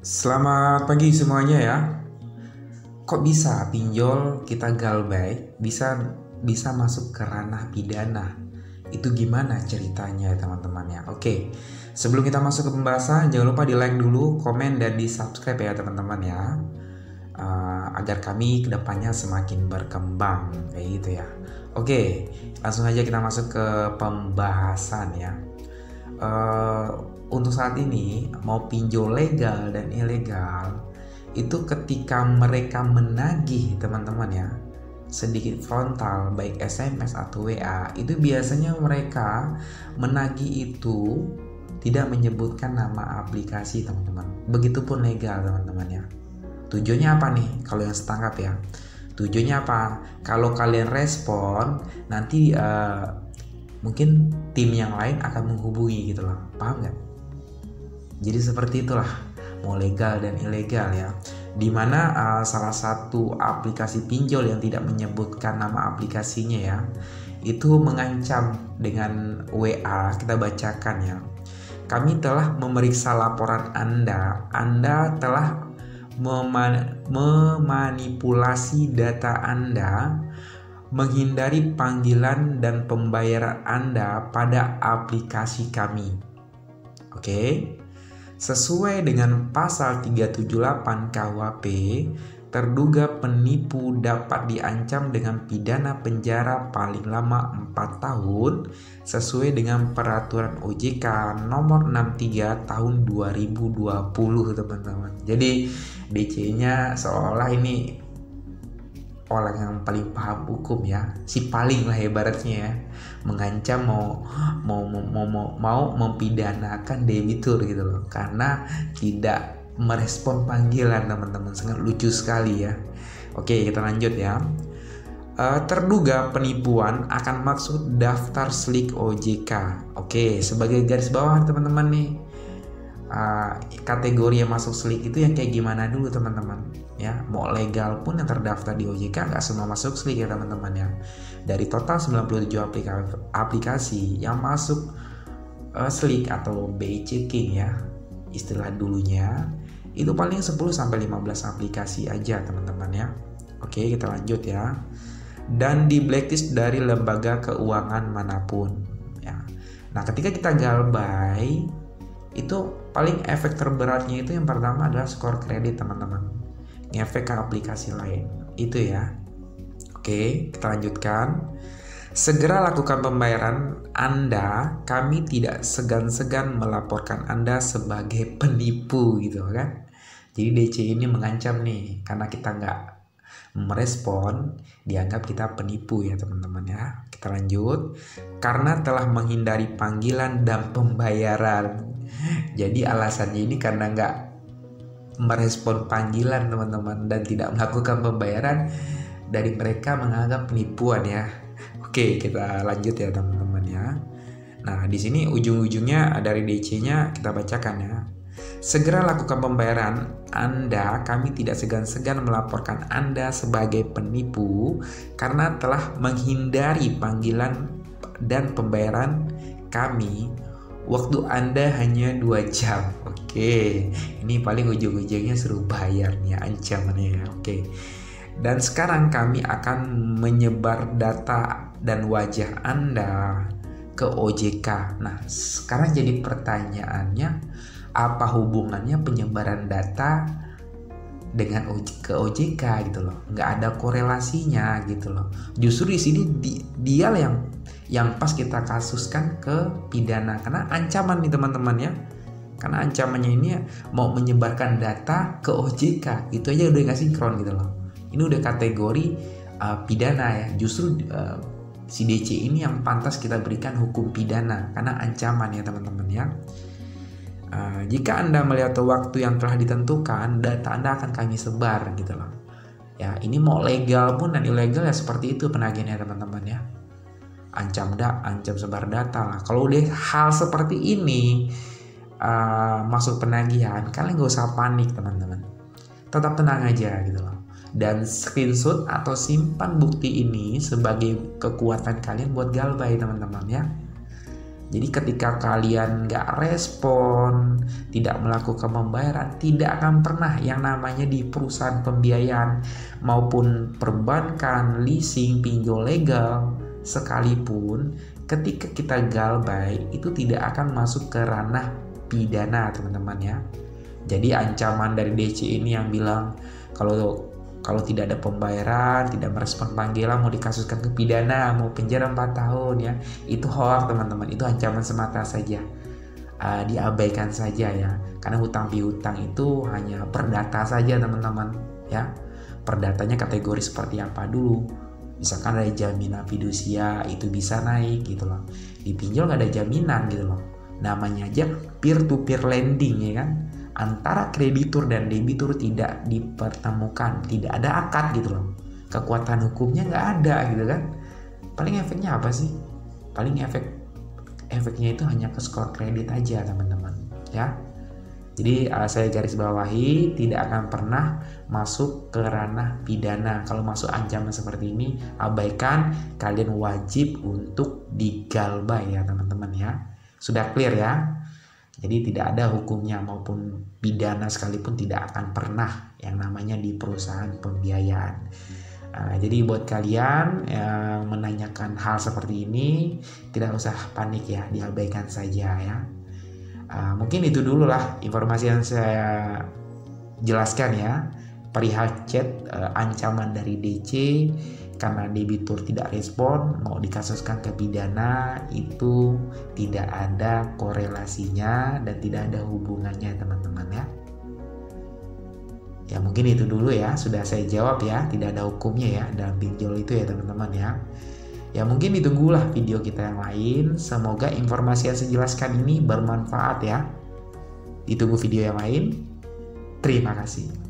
Selamat pagi semuanya ya. Kok bisa pinjol kita galbay bisa masuk ke ranah pidana? Itu gimana ceritanya teman-teman ya? Oke, sebelum kita masuk ke pembahasan, jangan lupa di like dulu, komen dan di subscribe ya teman-teman ya. Agar kami kedepannya semakin berkembang kayak gitu ya. Oke, langsung aja kita masuk ke pembahasan ya. Untuk saat ini mau pinjol legal dan ilegal itu ketika mereka menagih teman-teman ya, sedikit frontal baik SMS atau WA, itu biasanya mereka menagih itu tidak menyebutkan nama aplikasi teman-teman. Begitupun legal teman-teman ya. Tujuannya apa nih kalau yang setangkap ya? Tujuannya apa? Kalau kalian respon nanti mungkin tim yang lain akan menghubungi gitu loh, paham nggak? Jadi seperti itulah, mau legal dan ilegal ya. Dimana salah satu aplikasi pinjol yang tidak menyebutkan nama aplikasinya ya, itu mengancam dengan WA. Kita bacakan ya. Kami telah memeriksa laporan Anda. Anda telah memanipulasi data Anda, menghindari panggilan dan pembayaran Anda pada aplikasi kami. Oke. Sesuai dengan pasal 378 KUHP, terduga penipu dapat diancam dengan pidana penjara paling lama 4 tahun sesuai dengan peraturan OJK nomor 63 tahun 2020 teman-teman. Jadi DC-nya seolah ini orang yang paling paham hukum ya, si paling lah ibaratnya ya, mengancam mau mempidanakan debitur gitu loh karena tidak merespon panggilan teman-teman. Sangat lucu sekali ya. Oke, kita lanjut ya. Terduga penipuan akan masuk daftar SLIK OJK. Oke, sebagai garis bawah teman-teman nih, kategori yang masuk SLIK itu yang kayak gimana dulu teman-teman ya. Mau legal pun yang terdaftar di OJK nggak semua masuk SLIK ya teman-teman ya. Dari total 97 aplikasi yang masuk SLIK atau BI checking ya istilah dulunya, itu paling 10-15 aplikasi aja teman-teman ya. Oke, kita lanjut ya. Dan di blacklist dari lembaga keuangan manapun ya. Nah, ketika kita galbay itu paling efek terberatnya itu yang pertama adalah skor kredit teman-teman, ngefek ke aplikasi lain itu ya. Oke, kita lanjutkan. Segera lakukan pembayaran Anda, kami tidak segan-segan melaporkan Anda sebagai penipu gitu kan. Jadi DC ini mengancam nih, karena kita nggak merespon dianggap kita penipu ya teman-teman ya. Kita lanjut. Karena telah menghindari panggilan dan pembayaran. Jadi alasannya ini karena nggak merespon panggilan teman-teman dan tidak melakukan pembayaran, dari mereka menganggap penipuan ya. Oke, kita lanjut ya teman-teman ya. Nah, di sini ujung-ujungnya dari DC-nya kita bacakan ya. Segera lakukan pembayaran Anda, kami tidak segan-segan melaporkan Anda sebagai penipu karena telah menghindari panggilan dan pembayaran kami. Waktu Anda hanya 2 jam. Oke, ini paling ujung-ujungnya suruh bayar nih ancamannya ya. Oke. Dan sekarang kami akan menyebar data dan wajah Anda ke OJK. Nah, sekarang jadi pertanyaannya, apa hubungannya penyebaran data dengan ke OJK gitu loh? Nggak ada korelasinya gitu loh. Justru di sini dia yang pas kita kasuskan ke pidana karena ancaman nih teman-teman ya. Karena ancamannya ini mau menyebarkan data ke OJK, itu aja udah nggak sinkron gitu loh. Ini udah kategori pidana ya. Justru si DC ini yang pantas kita berikan hukum pidana karena ancaman ya teman-teman ya. Jika Anda melihat waktu yang telah ditentukan, data Anda akan kami sebar gitu loh. Ya, ini mau legal pun dan ilegal ya seperti itu penagihannya teman-teman ya. Ancam sebar data lah. Kalau udah hal seperti ini masuk penagihan, kalian gak usah panik teman-teman. Tetap tenang aja gitu loh. Dan screenshot atau simpan bukti ini sebagai kekuatan kalian buat galbay teman-teman ya. Jadi ketika kalian nggak respon, tidak melakukan pembayaran, tidak akan pernah yang namanya di perusahaan pembiayaan maupun perbankan, leasing, pinjol legal sekalipun, ketika kita galbay itu tidak akan masuk ke ranah pidana teman-teman ya. Jadi ancaman dari DC ini yang bilang kalau tidak ada pembayaran, tidak merespon panggilan, mau dikasuskan ke pidana, mau penjara 4 tahun ya. Itu hoax teman-teman, itu ancaman semata saja. Diabaikan saja ya. Karena hutang piutang itu hanya perdata saja teman-teman ya. Perdatanya kategori seperti apa dulu. Misalkan ada jaminan fidusia, itu bisa naik gitu loh. Di pinjol nggak ada jaminan gitu loh. Namanya aja peer-to-peer lending ya kan. Antara kreditur dan debitur tidak dipertemukan, tidak ada akad gitu loh. Kekuatan hukumnya nggak ada gitu kan. Paling efeknya apa sih? Paling efeknya itu hanya ke skor kredit aja teman-teman ya. Jadi saya garis bawahi, tidak akan pernah masuk ke ranah pidana. Kalau masuk ancaman seperti ini, abaikan, kalian wajib untuk digalbay ya teman-teman ya. Sudah clear ya? Jadi tidak ada hukumnya maupun pidana sekalipun tidak akan pernah yang namanya di perusahaan pembiayaan. Jadi buat kalian yang menanyakan hal seperti ini, tidak usah panik ya, diabaikan saja ya. Mungkin itu dulu lah informasi yang saya jelaskan ya, perihal chat ancaman dari DC karena debitur tidak respon mau dikasuskan ke pidana, itu tidak ada korelasinya dan tidak ada hubungannya teman-teman ya. Ya mungkin itu dulu ya, sudah saya jawab ya, tidak ada hukumnya ya dalam pinjol itu ya teman-teman ya. Ya mungkin ditunggulah video kita yang lain. Semoga informasi yang saya jelaskan ini bermanfaat ya. Ditunggu video yang lain. Terima kasih.